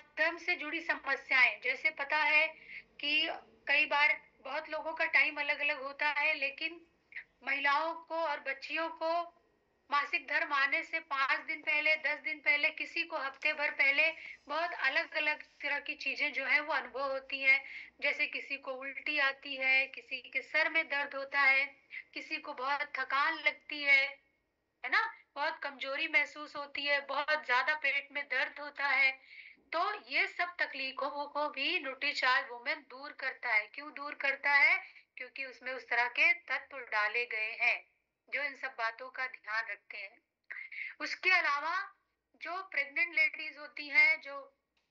माध्यम से जुड़ी समस्याएं, जैसे पता है कि कई बार बहुत लोगों का टाइम अलग अलग होता है, लेकिन महिलाओं को और बच्चियों को मासिक धर्म आने से 5 दिन पहले, 10 दिन पहले, किसी को हफ्ते भर पहले बहुत अलग अलग तरह की चीजें जो है वो अनुभव होती है। जैसे किसी को उल्टी आती है, किसी के सर में दर्द होता है, किसी को बहुत थकान लगती है ना, बहुत कमजोरी महसूस होती है, बहुत ज्यादा पेट में दर्द होता है। तो ये सब तकलीफों को भी न्यूट्रीचार्ज वुमेन दूर करता है। क्यों दूर करता है? क्योंकि उसमें उस तरह के तत्व डाले गए हैं जो इन सब बातों का ध्यान रखते हैं। उसके अलावा जो प्रेग्नेंट लेडीज होती हैं, जो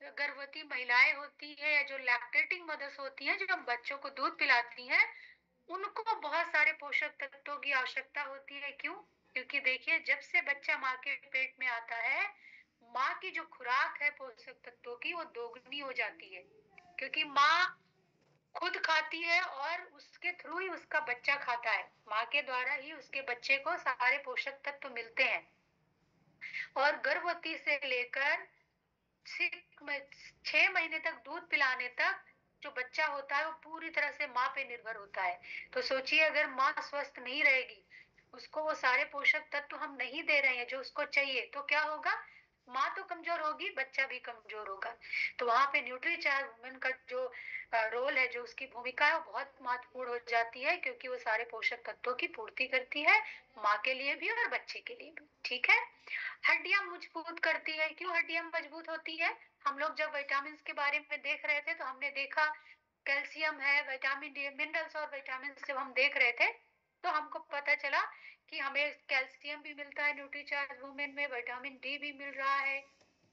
गर्भवती महिलाएं होती है, या जो लैक्टेटिंग मदर्स होती हैं, जो बच्चों को दूध पिलाती हैं, उनको बहुत सारे पोषक तत्वों की आवश्यकता होती है। क्यों? क्योंकि देखिए, जब से बच्चा माँ के पेट में आता है, माँ की जो खुराक है पोषक तत्वों की, वो दोगुनी हो जाती है। क्योंकि माँ खुद खाती है और उसके थ्रू ही उसका बच्चा खाता है। माँ के द्वारा ही उसके बच्चे को सारे पोषक तत्व मिलते हैं। और गर्भवती से लेकर 6 महीने तक दूध पिलाने तक जो बच्चा होता है वो पूरी तरह से माँ पे निर्भर होता है। तो सोचिए, अगर माँ स्वस्थ नहीं रहेगी, उसको वो सारे पोषक तत्व हम नहीं दे रहे हैं जो उसको चाहिए, तो क्या होगा? माँ तो कमजोर होगी, बच्चा भी कमजोर होगा। तो वहां पे न्यूट्रीचार्ज वुमेन का जो रोल है, जो उसकी भूमिका है, वो बहुत महत्वपूर्ण हो जाती है, क्योंकि वो सारे पोषक तत्वों की पूर्ति करती है, माँ के लिए भी और बच्चे के लिए भी। ठीक है। हड्डियां मजबूत करती है। क्यों हड्डियां मजबूत होती है? हम लोग जब विटामिन के बारे में देख रहे थे, तो हमने देखा कैल्शियम है, विटामिन डी, मिनरल्स और विटामिन जब हम देख रहे थे, तो हमको पता चला कि हमें कैल्शियम भी मिलता है न्यूट्रीचार्ज वुमेन में, विटामिन डी भी मिल रहा है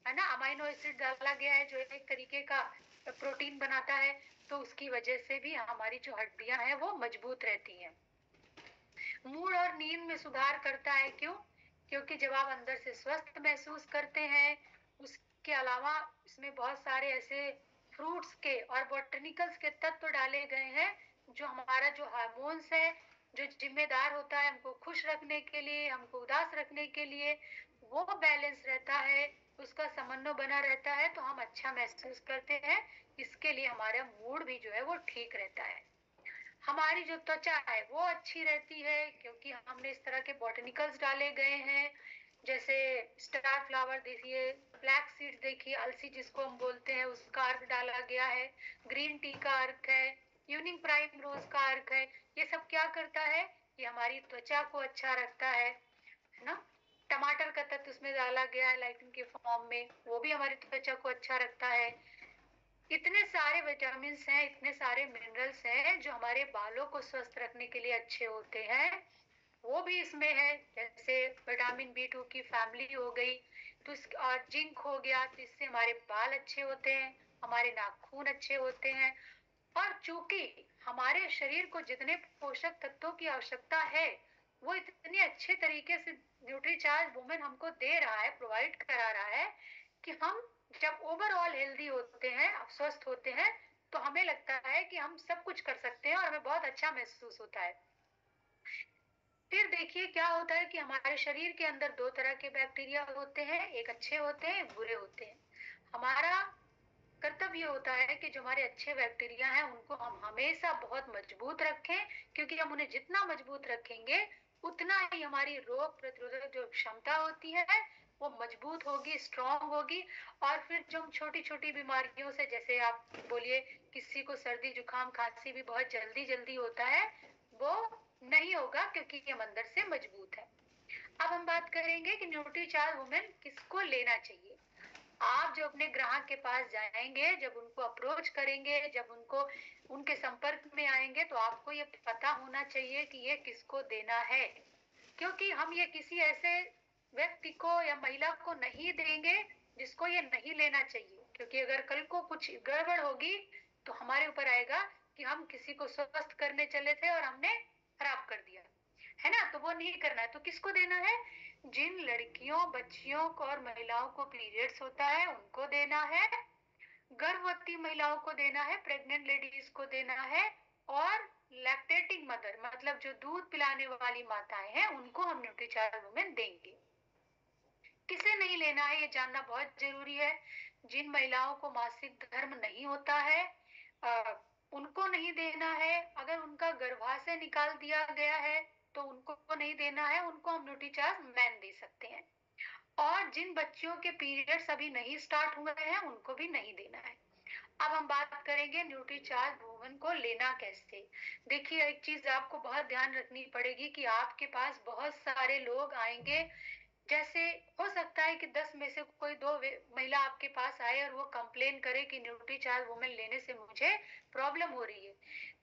ना। अमाइनो एसिड डाला गया है जो एक तरीके का प्रोटीन बनाता है। तो उसकी वजह से भी हमारी जो हड्डियां हैं वो मजबूत रहती हैं। मूड और नींद में सुधार करता है। क्यों? क्योंकि जब आप अंदर से स्वस्थ महसूस करते हैं, उसके अलावा इसमें बहुत सारे ऐसे फ्रूट्स के और बॉटनिकल्स के तत्व डाले गए हैं, जो हमारा जो हार्मोन्स है, जो जिम्मेदार होता है हमको खुश रखने के लिए, हमको उदास रखने के लिए, वो बैलेंस रहता है, उसका समन्वय बना रहता है, तो हम अच्छा महसूस करते हैं। इसके लिए हमारा मूड भी जो है वो ठीक रहता है। हमारी जो त्वचा है वो अच्छी रहती है, क्योंकि हमने इस तरह के बॉटनिकल्स डाले गए हैं। जैसे स्टार फ्लावर देखिए, ब्लैक सीड देखिए, अलसी जिसको हम बोलते हैं, उसका अर्क डाला गया है, ग्रीन टी का अर्क है, यूनिक प्राइम रोज का अर्क है। ये सब क्या करता है? ये हमारी त्वचा को अच्छा रखता है ना। टमाटर का तत्व उसमें डाला गया है लाइटिन के फॉर्म में, वो भी हमारी त्वचा को अच्छा रखता है। इतने सारे विटामिन हैं, इतने सारे मिनरल्स हैं जो हमारे बालों को स्वस्थ रखने के लिए अच्छे होते हैं, वो भी इसमें है। जैसे विटामिन बी 2 की फैमिली हो गई, तो और जिंक हो गया, तो इससे हमारे बाल अच्छे होते हैं, हमारे नाखून अच्छे होते हैं। और चूंकि हमारे शरीर को जितने पोषक तत्वों की आवश्यकता है, वो इतने अच्छे तरीके से न्यूट्रीचार्ज वुमेन हमको दे रहा है, प्रोवाइड करा रहा है, कि हम जब ओवरऑल हेल्दी होते हैं, स्वस्थ होते हैं, तो हमें लगता है कि हम सब कुछ कर सकते हैं और हमें बहुत अच्छा महसूस होता है। फिर देखिए क्या होता है कि हमारे शरीर के अंदर दो तरह के बैक्टीरिया होते हैं, एक अच्छे होते हैं, एक बुरे होते हैं। हमारा कर्तव्य होता है कि जो हमारे अच्छे बैक्टीरिया हैं उनको हम हमेशा बहुत मजबूत रखें, क्योंकि हम उन्हें जितना मजबूत रखेंगे, उतना ही हमारी रोग प्रतिरोधक जो क्षमता होती है वो मजबूत होगी, स्ट्रांग होगी। और फिर जो हम छोटी छोटी बीमारियों से, जैसे आप बोलिए किसी को सर्दी जुकाम खांसी भी बहुत जल्दी जल्दी होता है, वो नहीं होगा, क्योंकि हम अंदर से मजबूत है। अब हम बात करेंगे कि न्यूट्रीचार्ज वुमेन किसको लेना चाहिए। आप जो अपने ग्राहक के पास जाएंगे, जब उनको अप्रोच करेंगे, जब उनको उनके संपर्क में आएंगे, तो आपको ये पता होना चाहिए कि ये किसको देना है। क्योंकि हम ये किसी ऐसे व्यक्ति को या महिला को नहीं देंगे जिसको ये नहीं लेना चाहिए, क्योंकि अगर कल को कुछ गड़बड़ होगी तो हमारे ऊपर आएगा कि हम किसी को स्वस्थ करने चले थे और हमने खराब कर दिया, है ना। तो वो नहीं करना है। तो किसको देना है? जिन लड़कियों, बच्चियों को और महिलाओं को पीरियड्स होता है उनको देना है, गर्भवती महिलाओं को देना है, प्रेग्नेंट लेडीज को देना है, और लैक्टेटिंग मदर, मतलब जो दूध पिलाने वाली माताएं हैं, उनको हम न्यूट्रीचार्ज वुमेन देंगे। किसे नहीं लेना है ये जानना बहुत जरूरी है। जिन महिलाओं को मासिक धर्म नहीं होता है, उनको नहीं देना है। अगर उनका गर्भाशय निकाल दिया गया है तो उनको नहीं देना है, उनको हम न्यूट्रीचार्ज मैन दे सकते हैं। और जिन बच्चियों के पीरियड्स अभी नहीं स्टार्ट हुए हैं उनको भी नहीं देना है। अब हम बात करेंगे न्यूट्रीचार्ज वुमेन को लेना कैसे। देखिए, एक चीज आपको बहुत ध्यान रखनी पड़ेगी कि आपके पास बहुत सारे लोग आएंगे। जैसे हो सकता है कि 10 में से कोई 2 महिला आपके पास आए और वो कंप्लेन करे कि न्यूट्रीचार्ज वुमेन लेने से मुझे प्रॉब्लम हो रही है।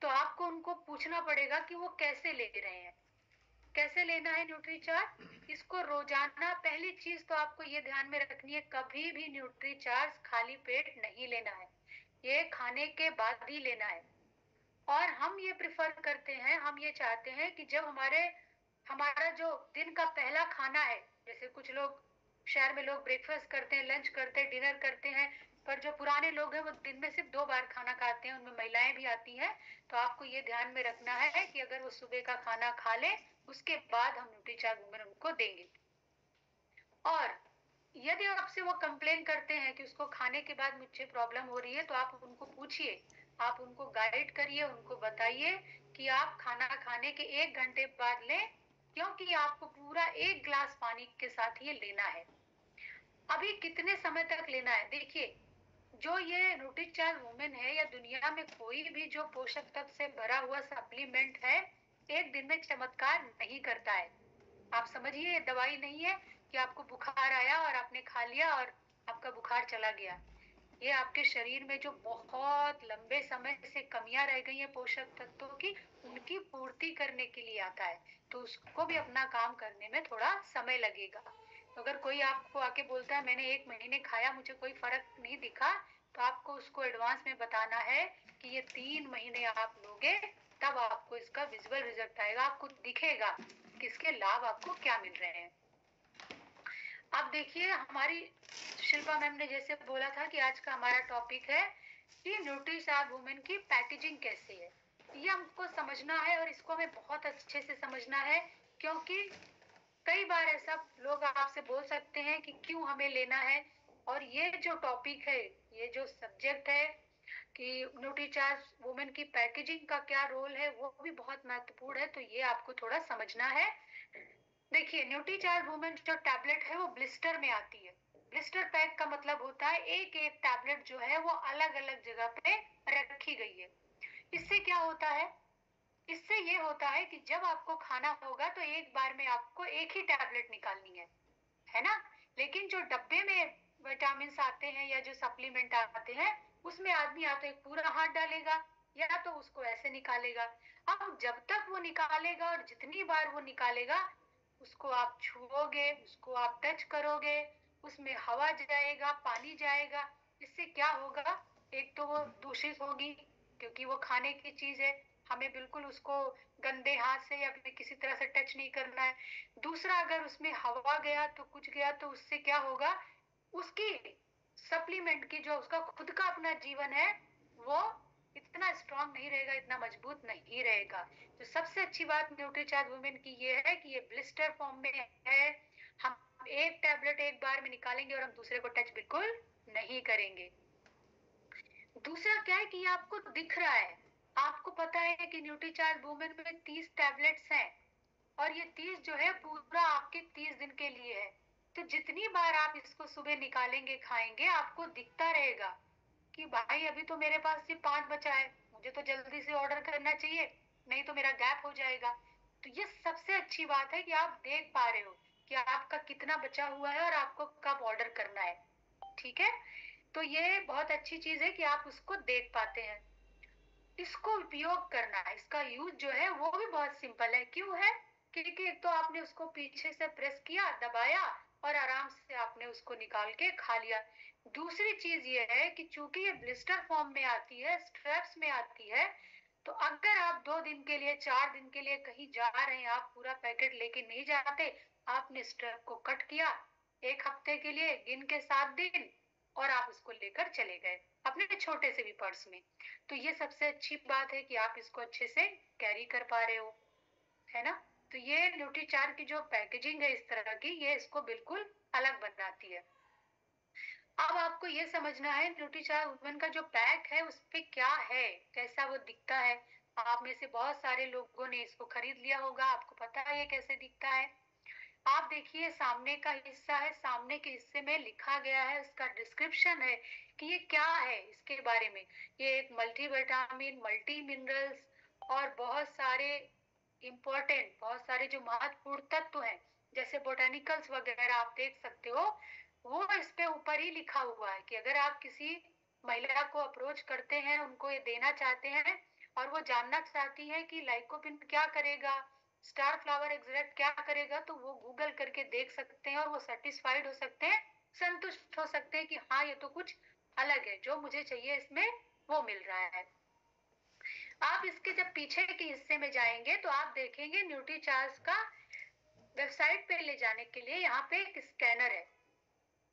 तो आपको उनको पूछना पड़ेगा कि वो कैसे ले रहे हैं, कैसे लेना है न्यूट्रीचार्ज। इसको रोजाना, पहली चीज तो आपको ये ध्यान में रखनी है, कभी भी न्यूट्रीचार्ज खाली पेट नहीं लेना है, ये खाने के बाद ही लेना है। और हम ये प्रिफर करते हैं, हम ये चाहते हैं कि जब हमारा जो दिन का पहला खाना है, जैसे कुछ लोग शहर में लोग ब्रेकफास्ट करते हैं, लंच करते हैं, डिनर करते हैं, पर जो पुराने लोग हैं वो दिन में सिर्फ 2 बार खाना खाते हैं, उनमें महिलाएं भी आती हैं। तो आपको ये ध्यान में रखना है कि अगर वो सुबह का खाना खा ले उसके बाद हम न्यूट्रीचार्ज वुमेन उनको देंगे। और यदि आपसे वो कंप्लेन करते हैं कि उसको खाने के बाद मुझे प्रॉब्लम हो रही है, तो आप उनको पूछिए, आप उनको गाइड करिए, उनको बताइए कि आप खाना खाने के 1 घंटे बाद लें, क्योंकि आपको पूरा 1 गिलास पानी के साथ ये लेना है। अभी कितने समय तक लेना है, देखिए, जो ये न्यूट्रीचार्ज वुमेन है या दुनिया में कोई भी जो पोषक तत्व से भरा हुआ सप्लीमेंट है, एक दिन में चमत्कार नहीं करता है। आप समझिए, ये दवाई नहीं है कि आपको बुखार आया और आपने खा लिया और आपका बुखार चला गया। ये आपके शरीर में जो बहुत लंबे समय से कमियां रह गई हैं पोषक तत्वों की, उनकी पूर्ति करने के लिए आता है। तो उसको भी अपना काम करने में थोड़ा समय लगेगा। तो अगर कोई आपको आके बोलता है मैंने 1 महीने खाया मुझे कोई फर्क नहीं दिखा, तो आपको उसको एडवांस में बताना है कि ये 3 महीने आप लोगे, तब आपको इसका विजुअल रिजल्ट आएगा, आपको दिखेगा कि इसके लाभ आपको क्या मिल रहे हैं। अब देखिए, हमारी शिल्पा मैम ने जैसे बोला था कि आज का हमारा टॉपिक है कि न्यूट्रीचार्ज वुमेन की पैकेजिंग कैसे है। ये हमको समझना है और इसको हमें बहुत अच्छे से समझना है, क्योंकि कई बार ऐसा लोग आपसे बोल सकते हैं कि क्यों हमें लेना है। और ये जो टॉपिक है, ये जो सब्जेक्ट है कि न्यूट्रीचार्ज वुमेन की पैकेजिंग का क्या रोल है, वो भी बहुत महत्वपूर्ण है। तो ये आपको थोड़ा समझना है। देखिए, न्यूट्रीचार्ज वुमेन जो टैबलेट है वो ब्लिस्टर में आती है। ब्लिस्टर पैक का मतलब होता है एक एक टैबलेट जो है वो अलग अलग जगह पे रखी गई है। इससे क्या होता है, इससे ये होता है कि जब आपको खाना होगा तो एक बार में आपको एक ही टैबलेट निकालनी है ना। लेकिन जो डब्बे में विटामिन आते हैं या जो सप्लीमेंट आते हैं, उसमें आदमी या तो एक पूरा हाथ डालेगा या तो उसको ऐसे निकालेगा। अब जब तक वो निकालेगा और जितनी बार वो निकालेगा, उसको आप छुओगे, उसको आप टच करोगे, उसमें हवा जाएगा, पानी जाएगा। इससे क्या होगा, एक तो वो दूषित होगी क्योंकि वो खाने की चीज है, हमें बिल्कुल उसको गंदे हाथ से या फिर किसी तरह से टच नहीं करना है। दूसरा, अगर उसमें हवा गया तो कुछ गया तो उससे क्या होगा, उसकी सप्लीमेंट की जो उसका खुद का अपना जीवन है वो इतना स्ट्रांग नहीं रहेगा, इतना मजबूत नहीं रहेगा। तो सबसे अच्छी बात न्यूट्रीचार्ज वुमेन की ये है कि ये ब्लिस्टर फॉर्म में है। हम एक टैबलेट एक बार में निकालेंगे और हम दूसरे को टच बिल्कुल नहीं करेंगे। दूसरा क्या है कि ये आपको दिख रहा है, आपको पता है कि न्यूट्रीचार्ज वुमेन में 30 टैबलेट्स हैं और ये 30 जो है पूरा आपके 30 दिन के लिए है। तो जितनी बार आप इसको सुबह निकालेंगे खाएंगे, आपको दिखता रहेगा कि भाई अभी तो मेरे पास सिर्फ 5 बचा है, मुझे तो जल्दी से ऑर्डर करना चाहिए, नहीं तो मेरा गैप हो जाएगा। तो ये सबसे अच्छी बात है कि आप देख पा रहे हो कि आपका कितना बचा हुआ है और आपको कब ऑर्डर करना है। ठीक है, तो ये बहुत अच्छी चीज है कि आप उसको देख पाते हैं। इसको उपयोग करना, इसका यूज जो है वो भी बहुत सिंपल है। क्यों है, क्योंकि एक तो आपने उसको पीछे से प्रेस किया, दबाया और आराम से आपने उसको निकाल के खा लिया। दूसरी चीज ये है कि चूंकि ये ब्लिस्टर फॉर्म में आती है, स्ट्रेप्स में आती है, तो अगर आप 2 दिन के लिए, 4 दिन के लिए कहीं जा रहे हैं, आप पूरा पैकेट लेके नहीं जाते, आपने स्ट्रेप को कट किया 1 हफ्ते के लिए, गिन के 7 दिन, और आप उसको लेकर चले गए अपने छोटे से भी पर्स में। तो ये सबसे अच्छी बात है कि आप इसको अच्छे से कैरी कर पा रहे हो, है ना। तो ये न्यूट्रीचार्ज की जो पैकेजिंग है इस तरह की, ये इसको बिल्कुल अलग बनाती है। अब आपको ये समझना है न्यूट्रीचार्ज वुमेन का जो पैक है उस पे क्या है, कैसा वो दिखता है। आप में से बहुत सारे लोगों ने इसको खरीद लिया होगा, आपको पता है ये कैसे दिखता है। आप देखिए सामने का हिस्सा है, सामने के हिस्से में लिखा गया है, इसका डिस्क्रिप्शन है कि ये क्या है इसके बारे में। ये एक मल्टीविटामिन, मल्टी मिनरल्स और बहुत सारे इम्पोर्टेंट, बहुत सारे जो महत्वपूर्ण तत्व हैं जैसे बोटेनिकल्स वगैरह आप देख सकते हो, वो इस पे ऊपर ही लिखा हुआ है कि अगर आप किसी महिला को अप्रोच करते हैं, उनको ये देना चाहते हैं और वो जानना चाहती है कि लाइकोपिन क्या करेगा, स्टार फ्लावर एक्सट्रैक्ट क्या करेगा, तो वो गूगल करके देख सकते हैं और वो सेटिस्फाइड हो सकते हैं, संतुष्ट हो सकते हैं कि हाँ ये तो कुछ अलग है, जो मुझे चाहिए इसमें वो मिल रहा है। आप इसके जब पीछे के हिस्से में जाएंगे तो आप देखेंगे न्यूट्रीचार्ज का वेबसाइट पे ले जाने के लिए यहाँ पे एक स्कैनर है।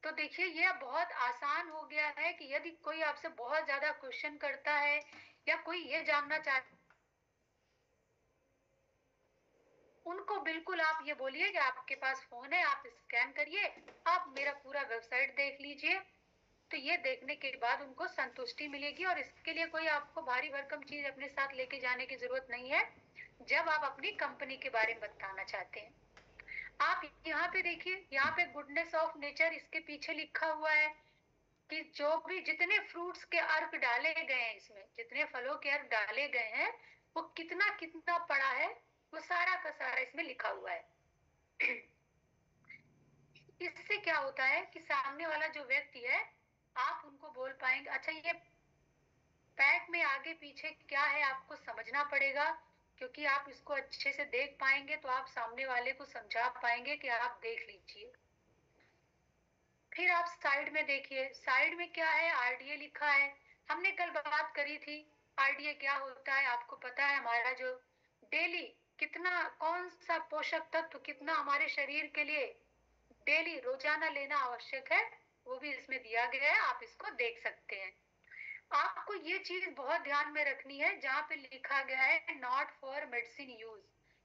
तो देखिए ये अब बहुत आसान हो गया है कि यदि कोई आपसे बहुत ज्यादा क्वेश्चन करता है या कोई ये जानना चाहता, उनको बिल्कुल आप ये बोलिए कि आपके पास फोन है, आप स्कैन करिए, आप मेरा पूरा वेबसाइट देख लीजिए। तो ये देखने के बाद उनको संतुष्टि मिलेगी और इसके लिए कोई आपको भारी भरकम चीज अपने साथ लेके जाने की जरूरत नहीं है जब आप अपनी कंपनी के बारे में बताना चाहते हैं। आप यहाँ पे देखिए, यहाँ पे गुडनेस ऑफ नेचर इसके पीछे लिखा हुआ है कि जो भी जितने फ्रूट्स के अर्क डाले गए हैं, इसमें जितने फलों के अर्क डाले गए हैं वो कितना कितना पड़ा है, वो सारा का सारा इसमें लिखा हुआ है। इससे क्या होता है कि सामने वाला जो व्यक्ति है, आप उनको बोल पाएंगे, अच्छा ये पैक में आगे पीछे क्या है आपको समझना पड़ेगा, क्योंकि आप इसको अच्छे से देख पाएंगे तो आप सामने वाले को समझा पाएंगे कि आप देख लीजिए। फिर आप साइड में देखिए, साइड में क्या है, आरडीए लिखा है। हमने कल बात करी थी आरडीए क्या होता है, आपको पता है हमारा जो डेली कितना, कौन सा पोषक तत्व कितना हमारे शरीर के लिए डेली रोजाना लेना आवश्यक है, वो भी इसमें दिया गया है, आप इसको देख सकते हैं। आपको ये चीज बहुत ध्यान में रखनी है, जहां पे लिखा गया है नॉट फॉर मेडिसिन यूज,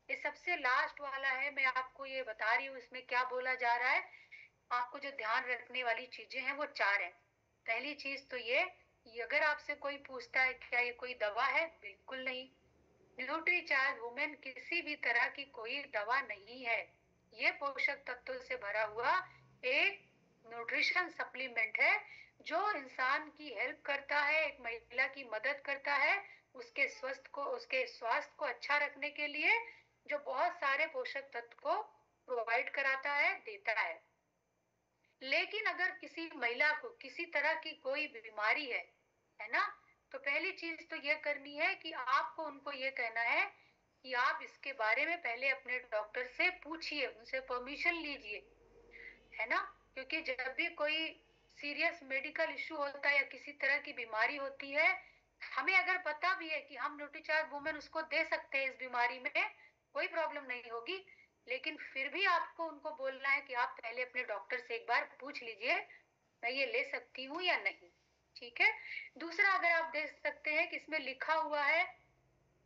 ये सबसे लास्ट वाला है, मैं आपको ये बता रही हूँ इसमें क्या बोला जा रहा है। आपको जो ध्यान रखने वाली चीजें हैं वो चार हैं। पहली चीज तो ये, अगर आपसे कोई पूछता है क्या ये कोई दवा है, बिल्कुल नहीं। न्यूट्रीचार्ज वुमेन किसी भी तरह की कोई दवा नहीं है, ये पोषक तत्वों से भरा हुआ एक न्यूट्रिशन सप्लीमेंट है जो इंसान की हेल्प करता है, एक महिला की मदद करता है उसके स्वस्थ को, उसके स्वास्थ्य को अच्छा रखने के लिए, जो बहुत सारे पोषक तत्व को प्रोवाइड कराता है, देता है। लेकिन अगर किसी महिला को किसी तरह की कोई बीमारी है ना, तो पहली चीज तो ये करनी है कि आपको उनको ये कहना है कि आप इसके बारे में पहले अपने डॉक्टर से पूछिए, उनसे परमिशन लीजिए, है ना। क्योंकि जब भी कोई सीरियस मेडिकल इश्यू होता है या किसी तरह की बीमारी होती है, हमें अगर पता भी है कि हम न्यूट्रीचार्ज वुमेन उसको दे सकते हैं, इस बीमारी में कोई प्रॉब्लम नहीं होगी, लेकिन फिर भी आपको उनको बोलना है कि आप पहले अपने डॉक्टर से एक बार पूछ लीजिए मैं ये ले सकती हूँ या नहीं। ठीक है। दूसरा, अगर आप देख सकते हैं कि इसमें लिखा हुआ है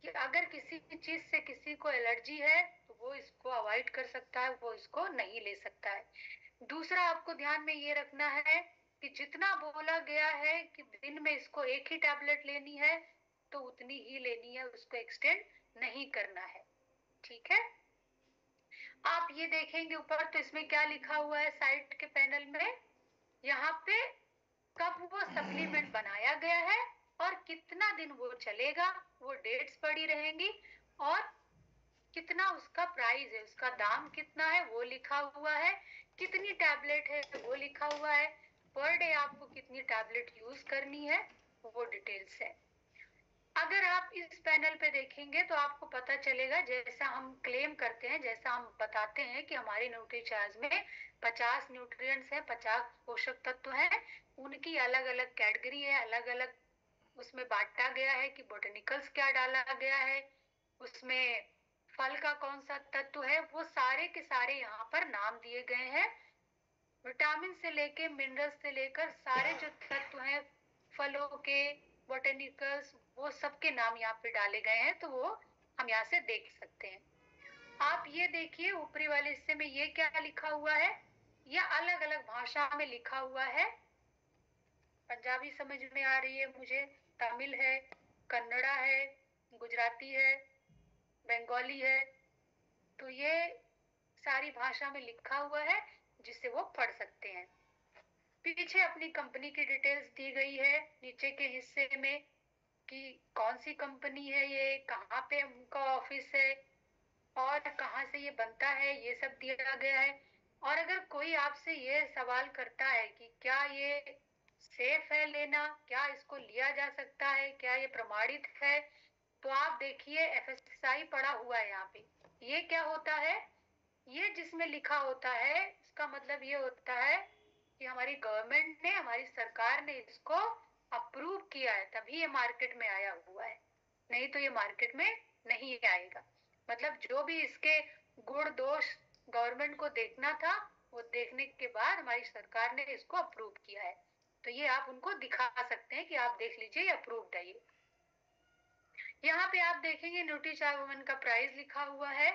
कि अगर किसी चीज से किसी को एलर्जी है तो वो इसको अवॉइड कर सकता है, वो इसको नहीं ले सकता है। दूसरा, आपको ध्यान में ये रखना है कि जितना बोला गया है कि दिन में इसको एक ही टैबलेट लेनी है तो उतनी ही लेनी है, उसको एक्सटेंड नहीं करना है। ठीक है। आप ये देखेंगे ऊपर तो इसमें क्या लिखा हुआ है साइड के पैनल में, यहाँ पे कब वो सप्लीमेंट बनाया गया है और कितना दिन वो चलेगा, वो डेट्स पड़ी रहेंगी, और कितना उसका प्राइस है, उसका दाम कितना है वो लिखा हुआ है, कितनी टैबलेट है वो लिखा हुआ है, पर डे आपको कितनी टैबलेट यूज करनी है वो डिटेल्स है। अगर आप इस पैनल पे देखेंगे तो आपको पता चलेगा, जैसा हम क्लेम करते हैं, जैसा हम बताते हैं कि हमारे न्यूट्रीचार्ज में 50 न्यूट्रिएंट्स हैं, 50 पोषक तत्व हैं, उनकी अलग अलग कैटेगरी है, अलग अलग उसमें बांटा गया है कि बोटेनिकल्स क्या डाला गया है, उसमें फल का कौन सा तत्व है, वो सारे के सारे यहाँ पर नाम दिए गए हैं। विटामिन से लेके मिनरल्स से लेकर सारे जो तत्व हैं फलों के, बोटेनिकल्स, वो सबके नाम यहाँ पे डाले गए हैं, तो वो हम यहाँ से देख सकते हैं। आप ये देखिए ऊपरी वाले हिस्से में ये क्या लिखा हुआ है, ये अलग अलग भाषा में लिखा हुआ है, पंजाबी समझ में आ रही है मुझे, तमिल है, कन्नड़ा है, गुजराती है, बंगाली है। तो ये सारी भाषा में लिखा हुआ है जिससे वो पढ़ सकते हैं। पीछे अपनी कंपनी की डिटेल्स दी गई है नीचे के हिस्से में कि कौन सी कंपनी है ये, कहाँ पे उनका ऑफिस है और कहाँ से ये बनता है, ये सब दिया गया है। और अगर कोई आपसे ये सवाल करता है कि क्या ये सेफ है लेना, क्या इसको लिया जा सकता है, क्या ये प्रमाणित है, तो आप देखिए एफएसएसआई पड़ा हुआ है यहाँ पे। ये क्या होता है, ये जिसमें लिखा होता है इसका मतलब ये होता है कि हमारी गवर्नमेंट ने, हमारी सरकार ने इसको अप्रूव किया है, तभी ये मार्केट में आया हुआ है, नहीं तो ये मार्केट में नहीं आएगा। मतलब जो भी इसके गुण दोष गवर्नमेंट को देखना था वो देखने के बाद हमारी सरकार ने इसको अप्रूव किया है। तो ये आप उनको दिखा सकते हैं कि आप देख लीजिए ये अप्रूव्ड है। ये यहाँ पे आप देखेंगे न्यूट्री चाय वुमन का प्राइस लिखा हुआ है,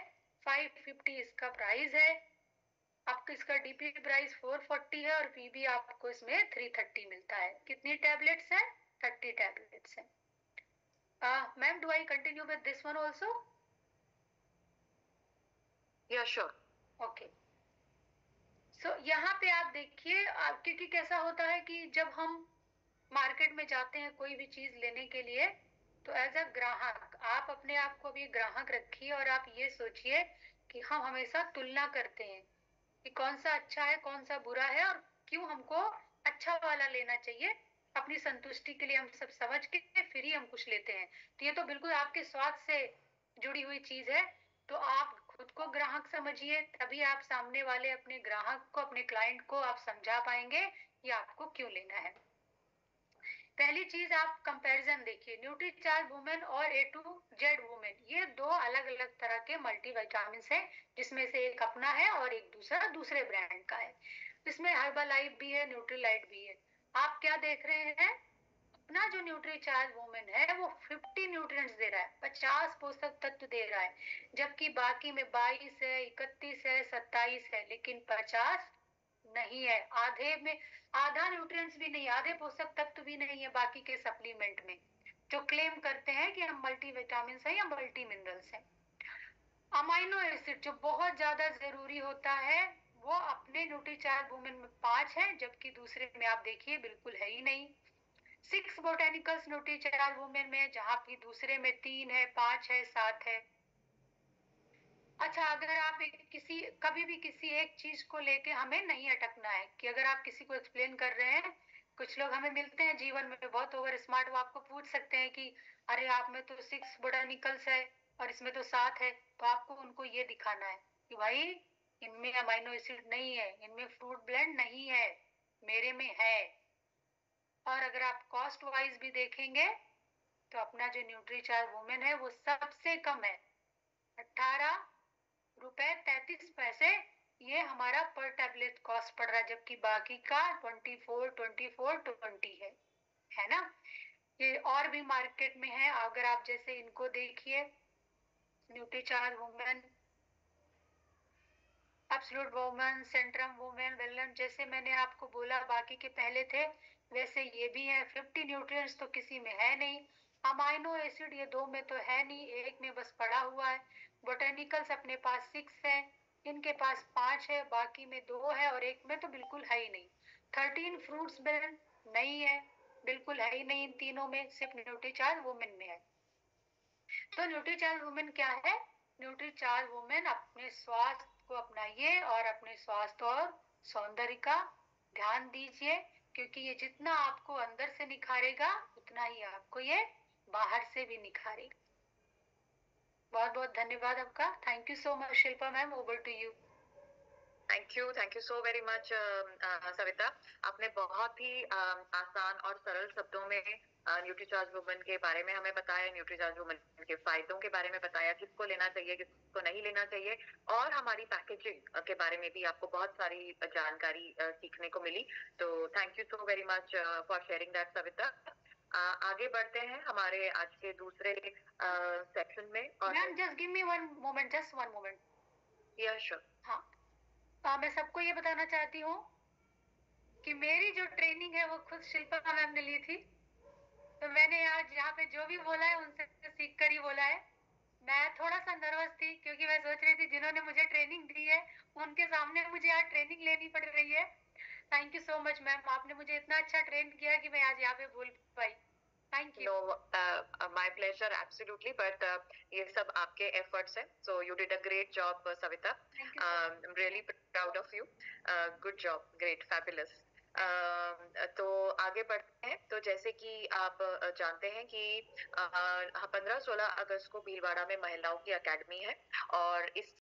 550 इसका प्राइस है। आपको इसका डीपी प्राइस 440 है और पीबी आपको इसमें 330 मिलता है। कितनी टैबलेट्स हैं? 30 टैबलेट्स हैं। Ma'am, do I continue with this one also? या श्योर। ओके। सो यहाँ पे आप देखिए, क्योंकि कैसा होता है कि जब हम मार्केट में जाते हैं कोई भी चीज लेने के लिए, तो एज अ ग्राहक आप अपने आप को भी ग्राहक रखिए और आप ये सोचिए कि हम हमेशा तुलना करते हैं कि कौन सा अच्छा है, कौन सा बुरा है और क्यों हमको अच्छा वाला लेना चाहिए। अपनी संतुष्टि के लिए हम सब समझ के फिर ही हम कुछ लेते हैं। तो ये तो बिल्कुल आपके स्वास्थ्य से जुड़ी हुई चीज है। तो आप खुद को ग्राहक समझिए, तभी आप सामने वाले अपने ग्राहक को, अपने क्लाइंट को आप समझा पाएंगे कि आपको क्यों लेना है। पहली चीज आप कंपैरिजन देखिए, न्यूट्रीचार्ज वुमेन और ए टू जेड वुमेन, ये दो अलग अलग तरह के मल्टीविटामिन हैं, जिसमें से एक अपना है और एक दूसरा दूसरे ब्रांड का है। इसमें हर्बलाइफ भी है, न्यूट्रीलाइट भी है। आप क्या देख रहे हैं, अपना जो न्यूट्रीचार्ज वुमेन है वो 50 न्यूट्रिएंट्स दे रहा है, 50 पोषक तत्व दे रहा है, जबकि बाकी में 22 है, 31 है, 27 है, लेकिन 50 नहीं है। आधे में आधा न्यूट्रिएंट्स भी नहीं, आधे पोषक तत्व भी नहीं है बाकी के सप्लीमेंट में, जो क्लेम करते हैं कि हम मल्टीविटामिन हैं या मल्टी मिनरल्स हैं। अमाइनो एसिड जो बहुत ज्यादा जरूरी होता है, वो अपने न्यूट्रीचार्ज वुमेन में 5 है, जबकि दूसरे में आप देखिए बिल्कुल है ही नहीं। 6 बोटेनिकल्स न्यूट्रीचार्ज वुमेन में, जहां की दूसरे में 3 है, 5 है, 7 है। अच्छा, अगर आप किसी कभी भी किसी एक चीज को लेके हमें नहीं अटकना है कि अगर आप किसी को एक्सप्लेन कर रहे हैं, कुछ लोग हमें मिलते हैं जीवन में बहुत ओवर स्मार्ट, वो आपको पूछ सकते हैं कि अरे आप में तो 6 बोटानिकल्स है और इसमें तो 7 है, तो आपको उनको ये दिखाना है कि भाई इनमें अमाइनो एसिड नहीं है, इनमें फ्रूट ब्लेंड नहीं है, मेरे में है। और अगर आप कॉस्ट वाइज भी देखेंगे तो अपना जो न्यूट्रीचार्ज वुमेन है वो सबसे कम है, 18 रुपए 33 पैसे ये हमारा पर टैबलेट कॉस्ट पड़ रहा है, जबकि बाकी का 24, 24, 20 है ना। ये और भी मार्केट में है, अगर आप जैसे इनको देखिए, Nutricharge women, absolute women, Centrum women, wellness, जैसे मैंने आपको बोला बाकी के पहले थे वैसे ये भी है। 50 न्यूट्रिएंट्स तो किसी में है नहीं। अमाइनो एसिड ये दो में तो है नहीं, एक में बस पड़ा हुआ है। बोटेनिकल्स अपने पास 6 है, इनके पास 5 है, बाकी में 2 है और एक में तो बिल्कुल है ही नहीं। 13 फ्रूट्स ब्लेंड नहीं है, बिल्कुल है ही नहीं इन तीनों में, सिर्फ न्यूट्रीचार्ज वुमेन में है। तो न्यूट्रीचार्ज वुमेन क्या है? न्यूट्रीचार्ज वुमेन अपने स्वास्थ्य को अपनाइए और अपने स्वास्थ्य और सौंदर्य का ध्यान दीजिए, क्योंकि ये जितना आपको अंदर से निखारेगा उतना ही आपको ये बाहर से भी निखारेगा। बहुत बहुत धन्यवाद आपका। Thank you so much Shilpa ma'am, over to you. Thank you so very much Savita. आपने बहुत ही आसान और सरल शब्दों में न्यूट्रीचार्ज वुमेन के बारे में हमें बताया, न्यूट्रीचार्ज वुमेन के फायदों के बारे में बताया, किसको लेना चाहिए, किसको नहीं लेना चाहिए, और हमारी पैकेजिंग के बारे में भी आपको बहुत सारी जानकारी सीखने को मिली। तो thank you so very much for sharing that Savita. आगे बढ़ते हैं हमारे आज के दूसरे सेक्शन में। Ma'am just give me one moment, just one moment. Yes sure. हाँ, मैं सबको ये बताना चाहती हूँ कि मेरी जो ट्रेनिंग है वो खुद शिल्पा मैम ने ली थी। तो मैंने आज यहाँ पे जो भी बोला है उनसे सीख कर ही बोला है। मैं थोड़ा-सा नर्वस थी क्योंकि मैं सोच रही थी जिन्होंने मुझे ट्रेनिंग दी है, उनके सामने मुझे आज ट्रेनिंग लेनी पड़ रही है। Thank you so much ma'am, आपने मुझे इतना अच्छा ट्रेन किया कि मैं आज यहाँ पे बोल पाई। Thank you. No, my pleasure absolutely, but ये सब आपके एफर्ट्स हैं, so you did a great job Savita. Thank you so I much. Am really proud of you. Good job, great, fabulous. Thank you. तो आगे बढ़ते हैं। तो जैसे कि आप जानते हैं कि 15-16 अगस्त को भीलवाड़ा में महिलाओं की अकेडमी है, और इस